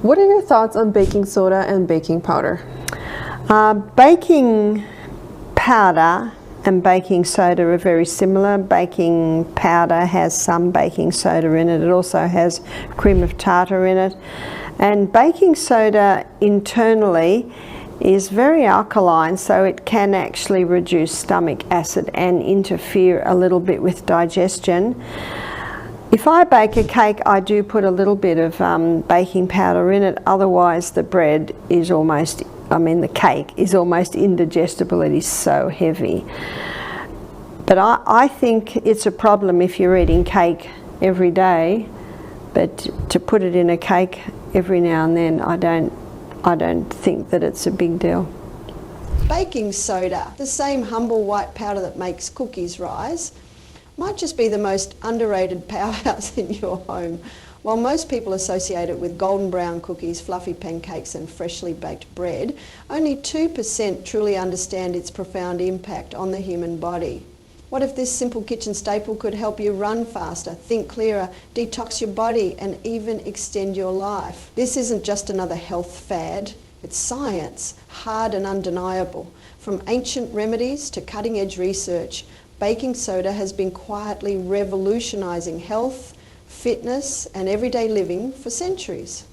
What are your thoughts on baking soda and baking powder? Baking powder and baking soda are very similar. Baking powder has some baking soda in it. It also has cream of tartar in it. And baking soda internally is very alkaline, so it can actually reduce stomach acid and interfere a little bit with digestion. If I bake a cake, I do put a little bit of baking powder in it, otherwise the bread is almost, the cake is almost indigestible. It is so heavy. But I think it's a problem if you're eating cake every day, but to put it in a cake every now and then, I don't think that it's a big deal. Baking soda, the same humble white powder that makes cookies rise, might just be the most underrated powerhouse in your home. While most people associate it with golden brown cookies, fluffy pancakes and freshly baked bread, only 2% truly understand its profound impact on the human body. What if this simple kitchen staple could help you run faster, think clearer, detox your body and even extend your life? This isn't just another health fad, it's science, hard and undeniable. From ancient remedies to cutting-edge research, baking soda has been quietly revolutionising health, fitness and everyday living for centuries.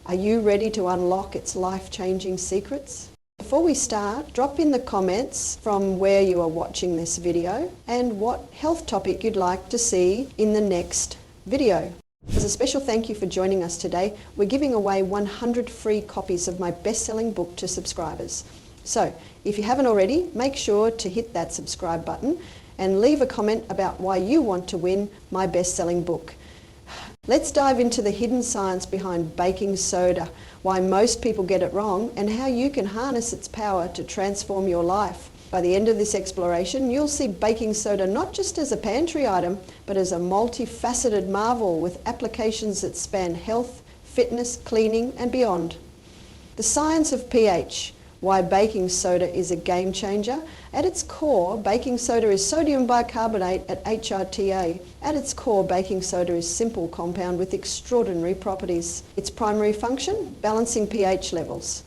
Are you ready to unlock its life-changing secrets? Before we start, drop in the comments from where you are watching this video and what health topic you'd like to see in the next video. As a special thank you for joining us today, we're giving away 100 free copies of my best-selling book to subscribers. So, if you haven't already, make sure to hit that subscribe button and leave a comment about why you want to win my best-selling book. Let's dive into the hidden science behind baking soda, why most people get it wrong, and how you can harness its power to transform your life. By the end of this exploration, you'll see baking soda not just as a pantry item, but as a multifaceted marvel with applications that span health, fitness, cleaning, and beyond. The science of pH, why baking soda is a game changer. At its core, baking soda is sodium bicarbonate at HRTA. At its core, baking soda is simple compound with extraordinary properties. Its primary function, balancing pH levels.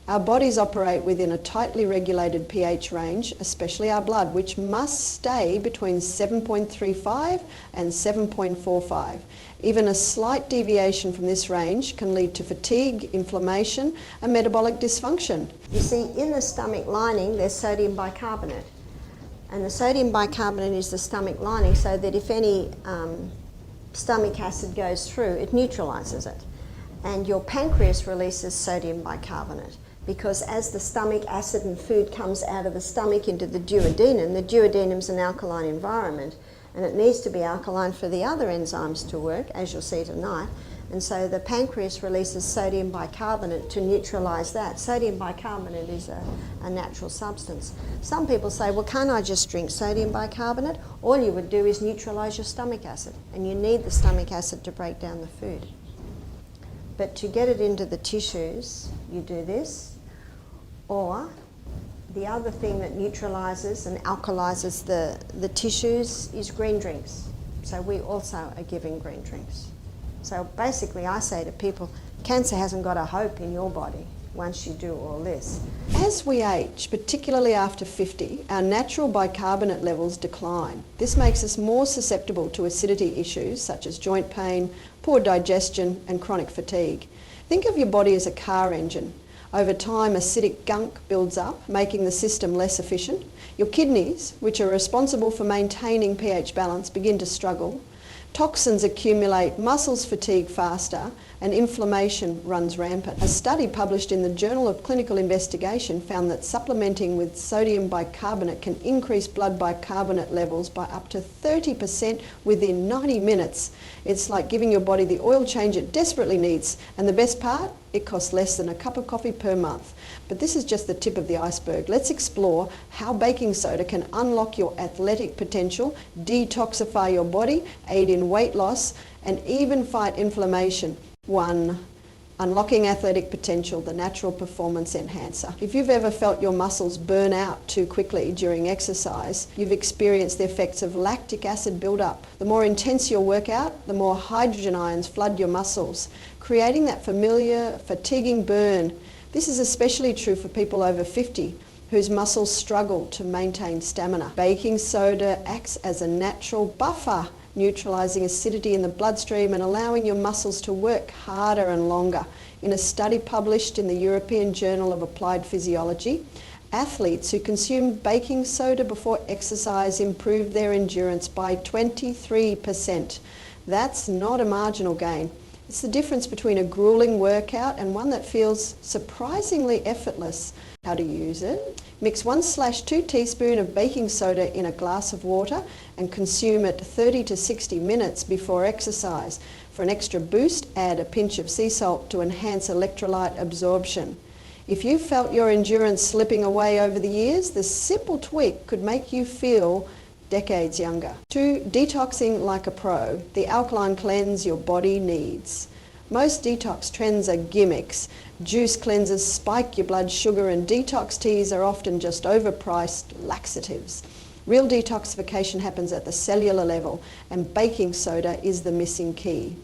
Our bodies operate within a tightly regulated pH range, especially our blood, which must stay between 7.35 and 7.45. Even a slight deviation from this range can lead to fatigue, inflammation, and metabolic dysfunction. You see, in the stomach lining, there's sodium bicarbonate. And the sodium bicarbonate is the stomach lining so that if any stomach acid goes through, it neutralizes it. And your pancreas releases sodium bicarbonate because as the stomach acid and food comes out of the stomach into the duodenum is an alkaline environment, and it needs to be alkaline for the other enzymes to work, as you'll see tonight. And so the pancreas releases sodium bicarbonate to neutralize that. Sodium bicarbonate is a natural substance. Some people say, well, can't I just drink sodium bicarbonate? All you would do is neutralize your stomach acid, and you need the stomach acid to break down the food. But to get it into the tissues, you do this, or the other thing that neutralizes and alkalizes the tissues is green drinks. So we also are giving green drinks. So basically I say to people, cancer hasn't got a hope in your body once you do all this. As we age, particularly after 50, our natural bicarbonate levels decline. This makes us more susceptible to acidity issues such as joint pain, poor digestion and chronic fatigue. Think of your body as a car engine. Over time, acidic gunk builds up, making the system less efficient. Your kidneys, which are responsible for maintaining pH balance, begin to struggle. Toxins accumulate, muscles fatigue faster, and inflammation runs rampant. A study published in the Journal of Clinical Investigation found that supplementing with sodium bicarbonate can increase blood bicarbonate levels by up to 30% within 90 minutes. It's like giving your body the oil change it desperately needs, and the best part? It costs less than a cup of coffee per month. But this is just the tip of the iceberg. Let's explore how baking soda can unlock your athletic potential, detoxify your body, aid in weight loss, and even fight inflammation, one Unlocking athletic potential, the natural performance enhancer. If you've ever felt your muscles burn out too quickly during exercise, you've experienced the effects of lactic acid buildup. The more intense your workout, the more hydrogen ions flood your muscles, creating that familiar, fatiguing burn. This is especially true for people over 50 whose muscles struggle to maintain stamina. Baking soda acts as a natural buffer, neutralising acidity in the bloodstream and allowing your muscles to work harder and longer. In a study published in the European Journal of Applied Physiology, athletes who consumed baking soda before exercise improved their endurance by 23%. That's not a marginal gain. It's the difference between a grueling workout and one that feels surprisingly effortless. How to use it? Mix 1/2 teaspoon of baking soda in a glass of water and consume it 30 to 60 minutes before exercise. For an extra boost, add a pinch of sea salt to enhance electrolyte absorption. If you felt your endurance slipping away over the years, this simple tweak could make you feel decades younger. 2. Detoxing like a pro, the alkaline cleanse your body needs. Most detox trends are gimmicks. Juice cleansers spike your blood sugar and detox teas are often just overpriced laxatives. Real detoxification happens at the cellular level and baking soda is the missing key.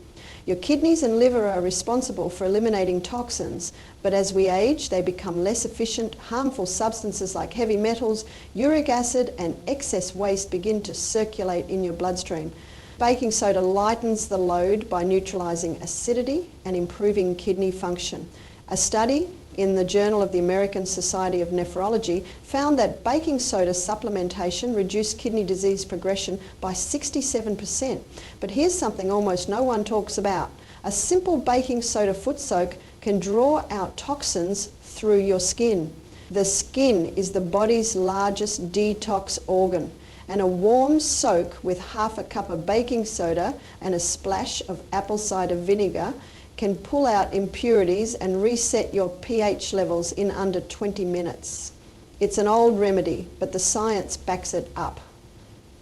Your kidneys and liver are responsible for eliminating toxins, but as we age, they become less efficient. Harmful substances like heavy metals, uric acid, and excess waste begin to circulate in your bloodstream. Baking soda lightens the load by neutralising acidity and improving kidney function. A study in the Journal of the American Society of Nephrology found that baking soda supplementation reduced kidney disease progression by 67%. But here's something almost no one talks about. A simple baking soda foot soak can draw out toxins through your skin. The skin is the body's largest detox organ, and a warm soak with half a cup of baking soda and a splash of apple cider vinegar can pull out impurities and reset your pH levels in under 20 minutes. It's an old remedy, but the science backs it up.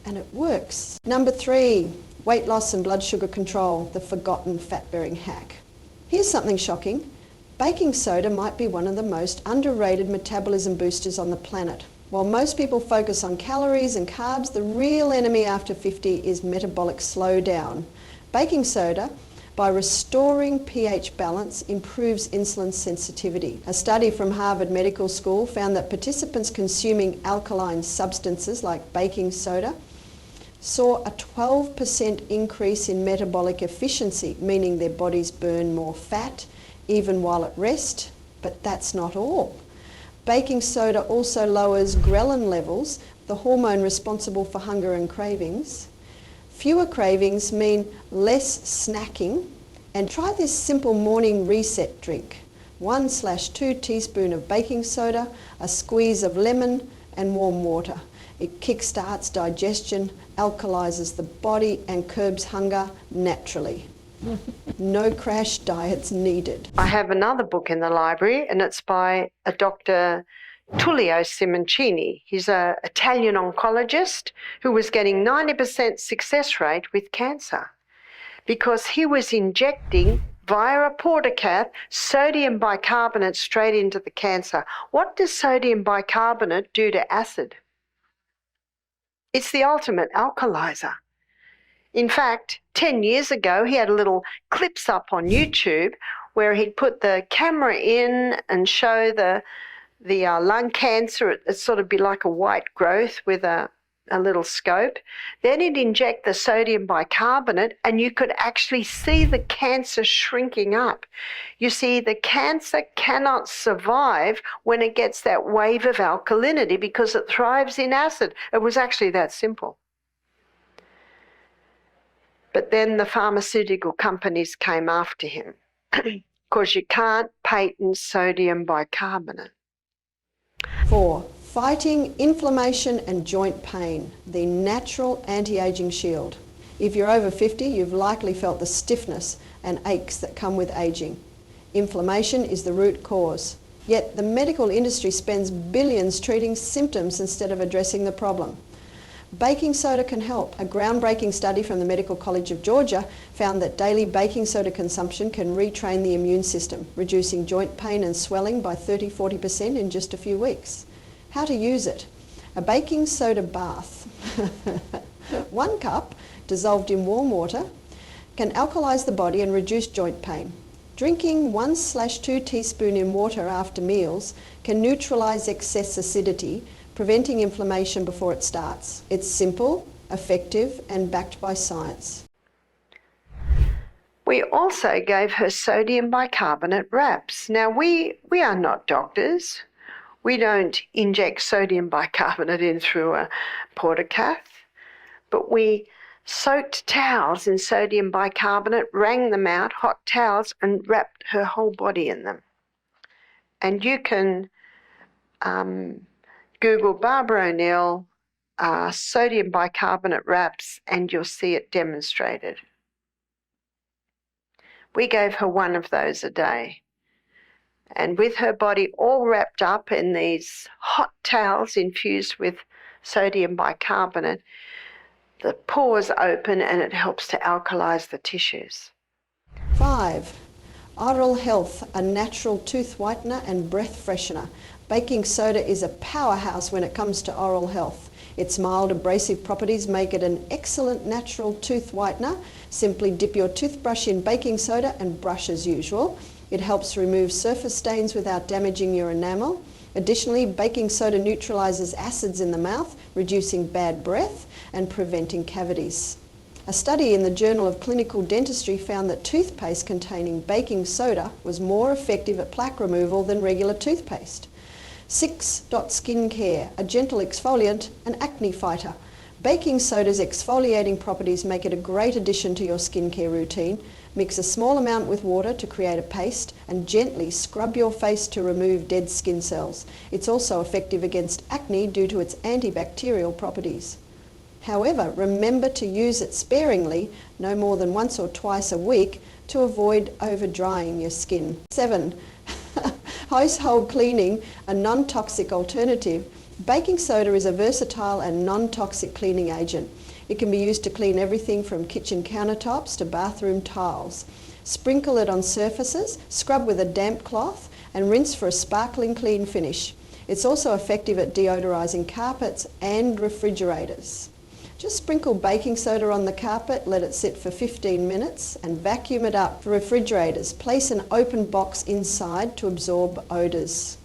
And it works. Number 3, weight loss and blood sugar control, the forgotten fat-bearing hack. Here's something shocking. Baking soda might be one of the most underrated metabolism boosters on the planet. While most people focus on calories and carbs, the real enemy after 50 is metabolic slowdown. Baking soda, by restoring pH balance, improves insulin sensitivity. A study from Harvard Medical School found that participants consuming alkaline substances like baking soda saw a 12% increase in metabolic efficiency, meaning their bodies burn more fat even while at rest. But that's not all. Baking soda also lowers ghrelin levels, the hormone responsible for hunger and cravings. Fewer cravings mean less snacking, and try this simple morning reset drink. 1/2 teaspoon of baking soda, a squeeze of lemon and warm water. It kickstarts digestion, alkalizes the body and curbs hunger naturally. No crash diets needed. I have another book in the library and it's by a Dr. Tullio Simoncini. He's an Italian oncologist who was getting 90% success rate with cancer because he was injecting via a portacath sodium bicarbonate straight into the cancer. What does sodium bicarbonate do to acid? It's the ultimate alkalizer. In fact, 10 years ago, he had a little clips up on YouTube where he'd put the camera in and show the lung cancer. It'd sort of be like a white growth with a little scope. Then he'd inject the sodium bicarbonate and you could actually see the cancer shrinking up. You see, the cancer cannot survive when it gets that wave of alkalinity because it thrives in acid. It was actually that simple. But then the pharmaceutical companies came after him because you can't patent sodium bicarbonate. 4. Fighting inflammation and joint pain, the natural anti-aging shield. If you're over 50, you've likely felt the stiffness and aches that come with aging. Inflammation is the root cause. Yet the medical industry spends billions treating symptoms instead of addressing the problem. Baking soda can help. A groundbreaking study from the Medical College of Georgia found that daily baking soda consumption can retrain the immune system, reducing joint pain and swelling by 30-40% in just a few weeks. How to use it? A baking soda bath. 1 cup dissolved in warm water can alkalize the body and reduce joint pain. Drinking 1/2 teaspoon in water after meals can neutralize excess acidity, preventing inflammation before it starts. It's simple, effective, and backed by science. We also gave her sodium bicarbonate wraps. Now, we are not doctors. We don't inject sodium bicarbonate in through a portacath, but we soaked towels in sodium bicarbonate, wrung them out, hot towels, and wrapped her whole body in them. And you can Google Barbara O'Neill sodium bicarbonate wraps and you'll see it demonstrated. We gave her 1 of those a day. And with her body all wrapped up in these hot towels infused with sodium bicarbonate, the pores open and it helps to alkalize the tissues. 5. Oral Health, a natural tooth whitener and breath freshener. Baking soda is a powerhouse when it comes to oral health. Its mild abrasive properties make it an excellent natural tooth whitener. Simply dip your toothbrush in baking soda and brush as usual. It helps remove surface stains without damaging your enamel. Additionally, baking soda neutralizes acids in the mouth, reducing bad breath and preventing cavities. A study in the Journal of Clinical Dentistry found that toothpaste containing baking soda was more effective at plaque removal than regular toothpaste. 6. Skincare, a gentle exfoliant, an acne fighter. Baking soda's exfoliating properties make it a great addition to your skincare routine. Mix a small amount with water to create a paste and gently scrub your face to remove dead skin cells. It's also effective against acne due to its antibacterial properties. However, remember to use it sparingly, no more than once or twice a week, to avoid over-drying your skin. 7. Household cleaning, a non-toxic alternative. Baking soda is a versatile and non-toxic cleaning agent. It can be used to clean everything from kitchen countertops to bathroom tiles. Sprinkle it on surfaces, scrub with a damp cloth, and rinse for a sparkling clean finish. It's also effective at deodorizing carpets and refrigerators. Just sprinkle baking soda on the carpet, let it sit for 15 minutes and vacuum it up. For refrigerators, place an open box inside to absorb odours.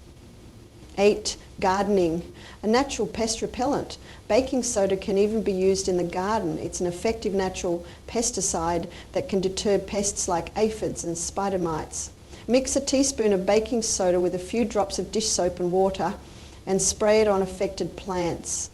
8. Gardening, a natural pest repellent. Baking soda can even be used in the garden. It's an effective natural pesticide that can deter pests like aphids and spider mites. Mix a teaspoon of baking soda with a few drops of dish soap and water and spray it on affected plants.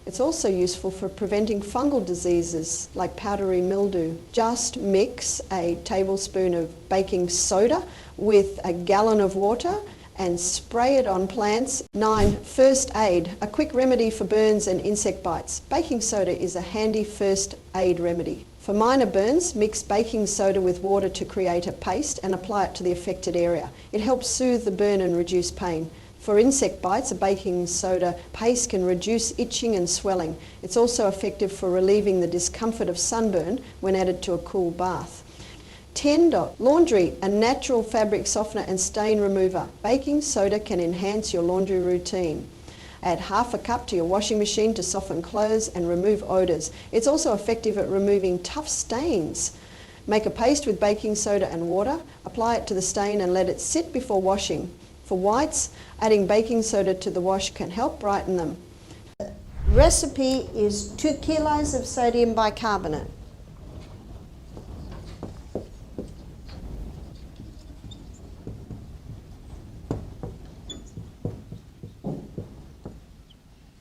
It's also useful for preventing fungal diseases like powdery mildew. Just mix a tablespoon of baking soda with a gallon of water and spray it on plants. 9. First aid, a quick remedy for burns and insect bites. Baking soda is a handy first aid remedy. For minor burns, mix baking soda with water to create a paste and apply it to the affected area. It helps soothe the burn and reduce pain. For insect bites, a baking soda paste can reduce itching and swelling. It's also effective for relieving the discomfort of sunburn when added to a cool bath. 10. Laundry, a natural fabric softener and stain remover. Baking soda can enhance your laundry routine. Add half a cup to your washing machine to soften clothes and remove odours. It's also effective at removing tough stains. Make a paste with baking soda and water, apply it to the stain and let it sit before washing. For whites, adding baking soda to the wash can help brighten them. The recipe is 2 kilos of sodium bicarbonate.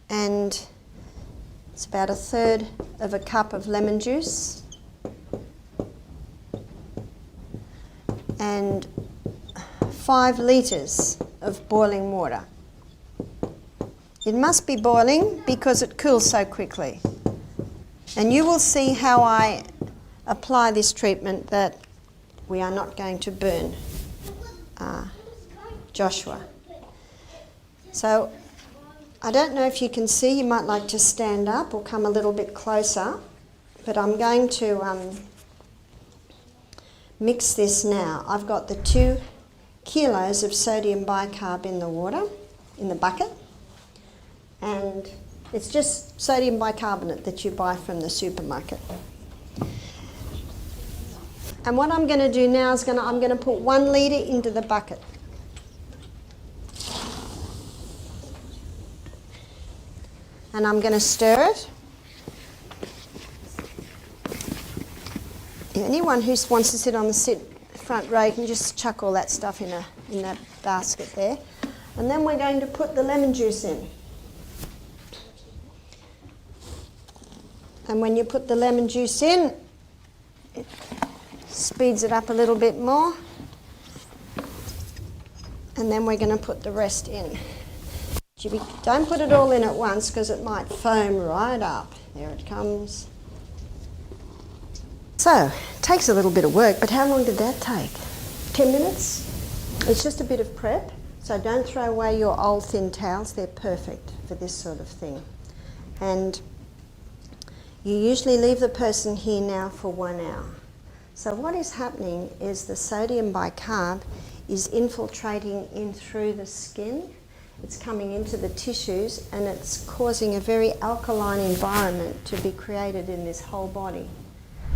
And it's about 1/3 of a cup of lemon juice and 5 litres of boiling water. It must be boiling because it cools so quickly. And you will see how I apply this treatment that we are not going to burn Joshua. So I don't know if you can see, you might like to stand up or come a little bit closer, but I'm going to mix this now. I've got the 2 kilos of sodium bicarb in the water, in the bucket, and it's just sodium bicarbonate that you buy from the supermarket. And what I'm going to do now is I'm going to put 1 litre into the bucket. And I'm going to stir it. Anyone who wants to sit on the front row, you can just chuck all that stuff in that basket there. And then we're going to put the lemon juice in. And when you put the lemon juice in, it speeds it up a little bit more. And then we're going to put the rest in. Don't put it all in at once because it might foam right up. There it comes. So, it takes a little bit of work, but how long did that take? 10 minutes? It's just a bit of prep, so don't throw away your old thin towels. They're perfect for this sort of thing. And you usually leave the person here now for 1 hour. So what is happening is the sodium bicarb is infiltrating in through the skin. It's coming into the tissues and it's causing a very alkaline environment to be created in this whole body.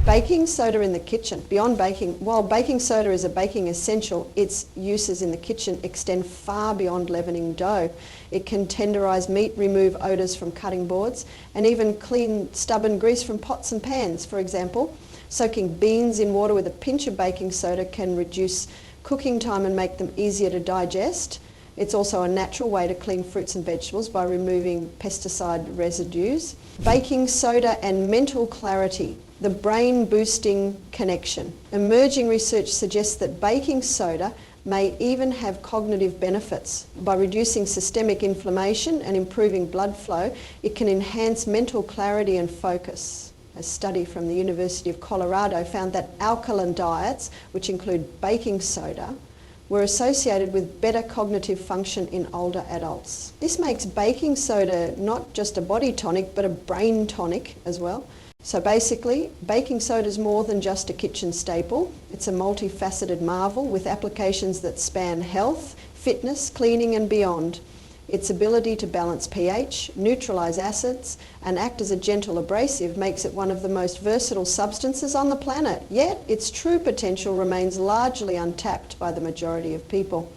Baking soda in the kitchen. Beyond baking, while baking soda is a baking essential, its uses in the kitchen extend far beyond leavening dough. It can tenderise meat, remove odours from cutting boards, and even clean stubborn grease from pots and pans. For example, soaking beans in water with a pinch of baking soda can reduce cooking time and make them easier to digest. It's also a natural way to clean fruits and vegetables by removing pesticide residues. Baking soda and mental clarity, the brain-boosting connection. Emerging research suggests that baking soda may even have cognitive benefits. By reducing systemic inflammation and improving blood flow, it can enhance mental clarity and focus. A study from the University of Colorado found that alkaline diets, which include baking soda, were associated with better cognitive function in older adults. This makes baking soda not just a body tonic, but a brain tonic as well. So basically, baking soda is more than just a kitchen staple. It's a multifaceted marvel with applications that span health, fitness, cleaning and beyond. Its ability to balance pH, neutralise acids and act as a gentle abrasive makes it one of the most versatile substances on the planet, yet its true potential remains largely untapped by the majority of people.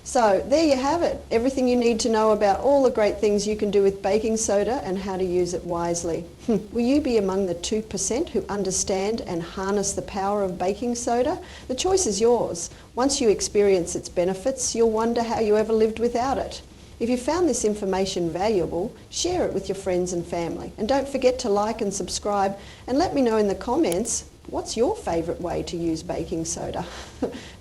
So there you have it, everything you need to know about all the great things you can do with baking soda and how to use it wisely. Will you be among the 2% who understand and harness the power of baking soda? The choice is yours. Once you experience its benefits, you'll wonder how you ever lived without it. If you found this information valuable, share it with your friends and family. And don't forget to like and subscribe and let me know in the comments, what's your favourite way to use baking soda?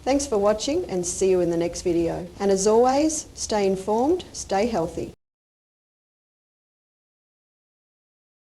Thanks for watching and see you in the next video. And as always, stay informed, stay healthy.